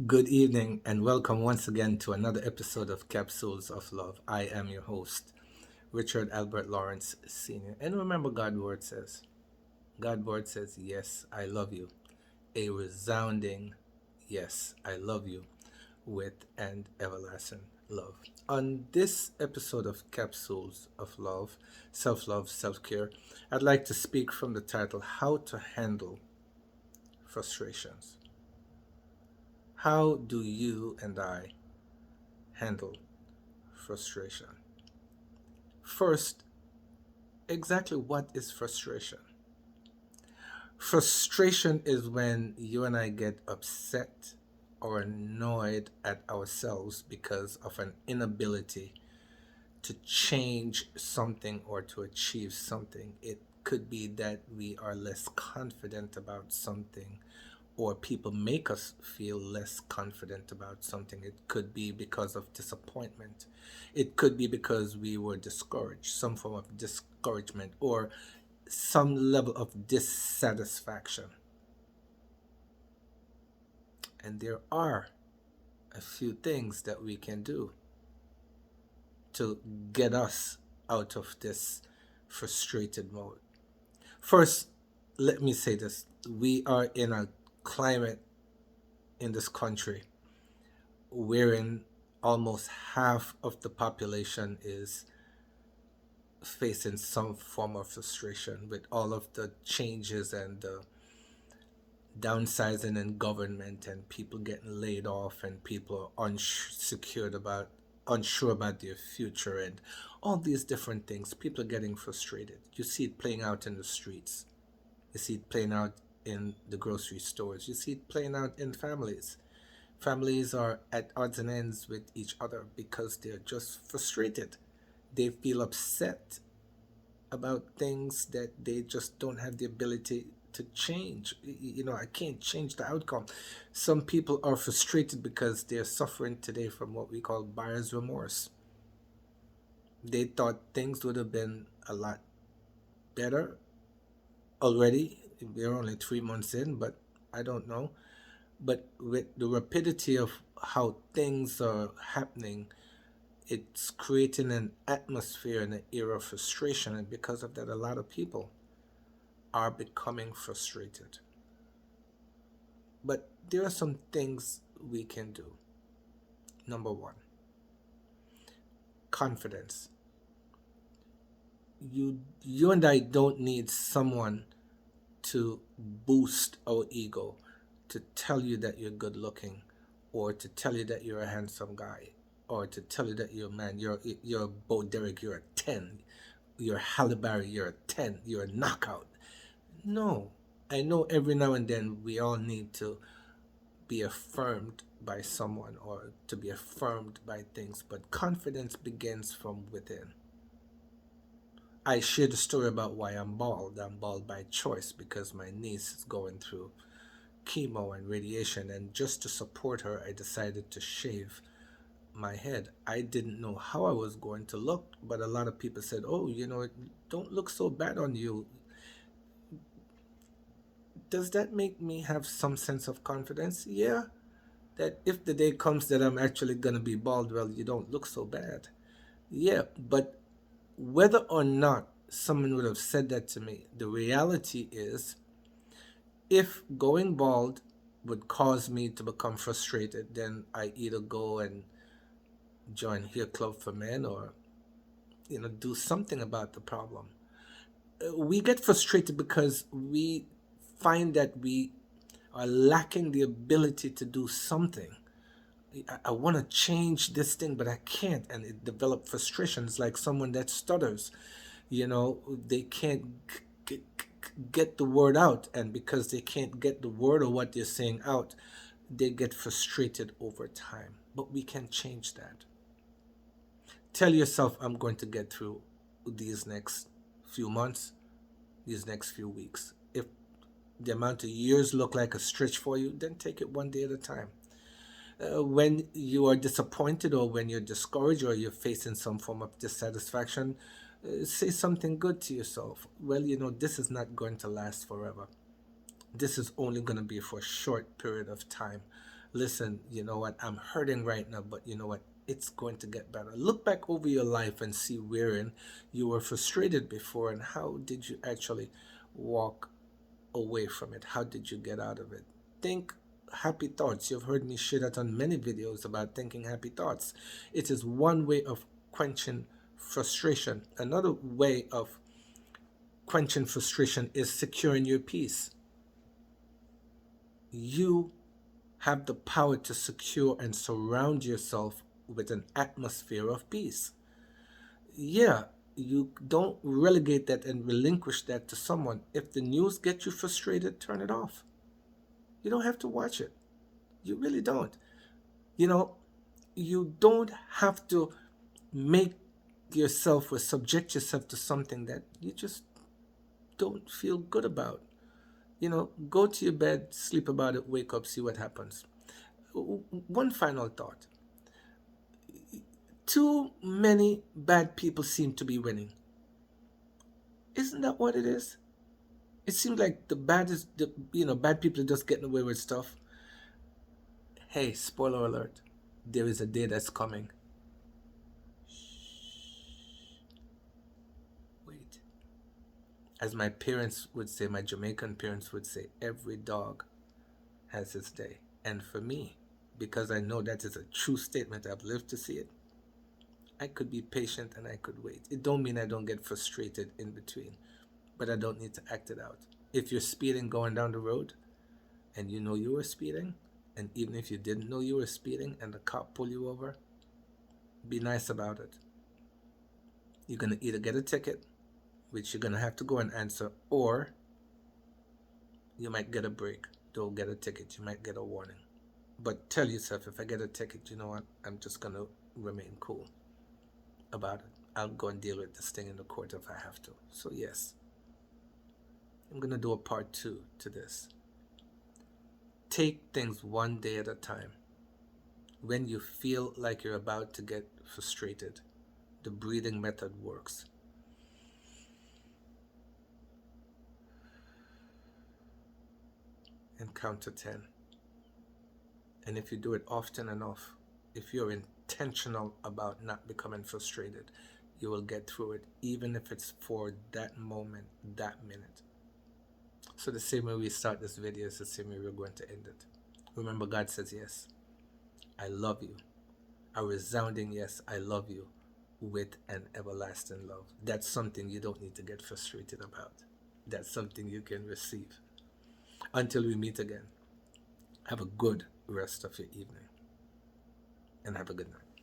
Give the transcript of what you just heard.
Good evening and welcome once again to another episode of Capsules of Love. I am your host, Richard Albert Lawrence Sr. And remember, God's word says, yes, I love you. A resounding yes, I love you with an everlasting love. On this episode of Capsules of Love, Self Care, I'd like to speak from the title, How to Handle Frustrations. How do you and I handle frustration? First, exactly what is frustration? Frustration is when you and I get upset or annoyed at ourselves because of an inability to change something or to achieve something. It could be that we are less confident about something, or people make us feel less confident about something. It could be because of disappointment. It could be because we were discouraged, some form of discouragement, or some level of dissatisfaction. And there are a few things that we can do to get us out of this frustrated mode. First, let me say this: we are in a climate in this country wherein almost half of the population is facing some form of frustration with all of the changes and the downsizing in government and people getting laid off and people are unsure about their future and all these different things. People are getting frustrated. You see it playing out in the streets. You see it playing out in the grocery stores. You see it playing out in families. Families are at odds and ends with each other because they're just frustrated. They feel upset about things that they just don't have the ability to change. I can't change the outcome. Some people are frustrated because they're suffering today from what we call buyer's remorse. They thought things would have been a lot better already. We're only 3 months in, but I don't know. But with the rapidity of how things are happening, it's creating an atmosphere and an era of frustration. And because of that, a lot of people are becoming frustrated. But there are some things we can do. Number one, confidence. You and I don't need someone to boost our ego, to tell you that you're good looking, or to tell you that you're a handsome guy, or to tell you that you're a man. You're Bo Derek, you're a 10. You're Halle Berry, you're a 10. You're a knockout. No. I know every now and then we all need to be affirmed by someone or to be affirmed by things, but confidence begins from within. I shared a story about why I'm bald. I'm bald by choice because my niece is going through chemo and radiation, and just to support her, I decided to shave my head. I didn't know how I was going to look, but a lot of people said, "Oh, it don't look so bad on you." Does that make me have some sense of confidence? Yeah, that if the day comes that I'm actually going to be bald, well, you don't look so bad. Yeah, but whether or not someone would have said that to me, the reality is if going bald would cause me to become frustrated, then I either go and join Hair Club for Men or, do something about the problem. We get frustrated because we find that we are lacking the ability to do something. I want to change this thing, but I can't. And it develops frustrations like someone that stutters. They can't g- get the word out. And because they can't get the word or what they're saying out, they get frustrated over time. But we can change that. Tell yourself, I'm going to get through these next few months, these next few weeks. If the amount of years look like a stretch for you, then take it one day at a time. When you are disappointed or when you're discouraged or you're facing some form of dissatisfaction, say something good to yourself. Well, this is not going to last forever. This is only going to be for a short period of time. listen, you know what, I'm hurting right now, but you know what, it's going to get better. Look back over your life and see wherein you were frustrated before and how did you actually walk away from it? How did you get out of it? Think happy thoughts. You've heard me share that on many videos about thinking happy thoughts. It is one way of quenching frustration. Another way of quenching frustration is securing your peace. You have the power to secure and surround yourself with an atmosphere of peace. Yeah, you don't relegate that and relinquish that to someone. If the news gets you frustrated, turn it off. You don't have to watch it. You really don't. You know, you don't have to make yourself or subject yourself to something that you just don't feel good about. Go to your bed, sleep about it, wake up, see what happens. One final thought. Too many bad people seem to be winning. Isn't that what it is? It seems like bad people are just getting away with stuff. Hey, spoiler alert. There is a day that's coming. Wait. As my parents would say, my Jamaican parents would say, every dog has its day. And for me, because I know that is a true statement, I've lived to see it, I could be patient and I could wait. It don't mean I don't get frustrated in between, but I don't need to act it out. If you're speeding going down the road and you know you were speeding, and even if you didn't know you were speeding and the cop pull you over, be nice about it. You're going to either get a ticket, which you're going to have to go and answer, or you might get a break. Don't get a ticket, you might get a warning. But tell yourself, if I get a ticket, you know what, I'm just going to remain cool about it. I'll go and deal with this thing in the court if I have to. So yes, I'm going to do a part 2 to this. Take things one day at a time. When you feel like you're about to get frustrated, the breathing method works. And count to 10. And if you do it often enough, if you're intentional about not becoming frustrated, you will get through it, even if it's for that moment, that minute. So the same way we start this video is the same way we're going to end it. Remember, God says yes. I love you. A resounding yes, I love you, with an everlasting love. That's something you don't need to get frustrated about. That's something you can receive. Until we meet again, have a good rest of your evening and have a good night.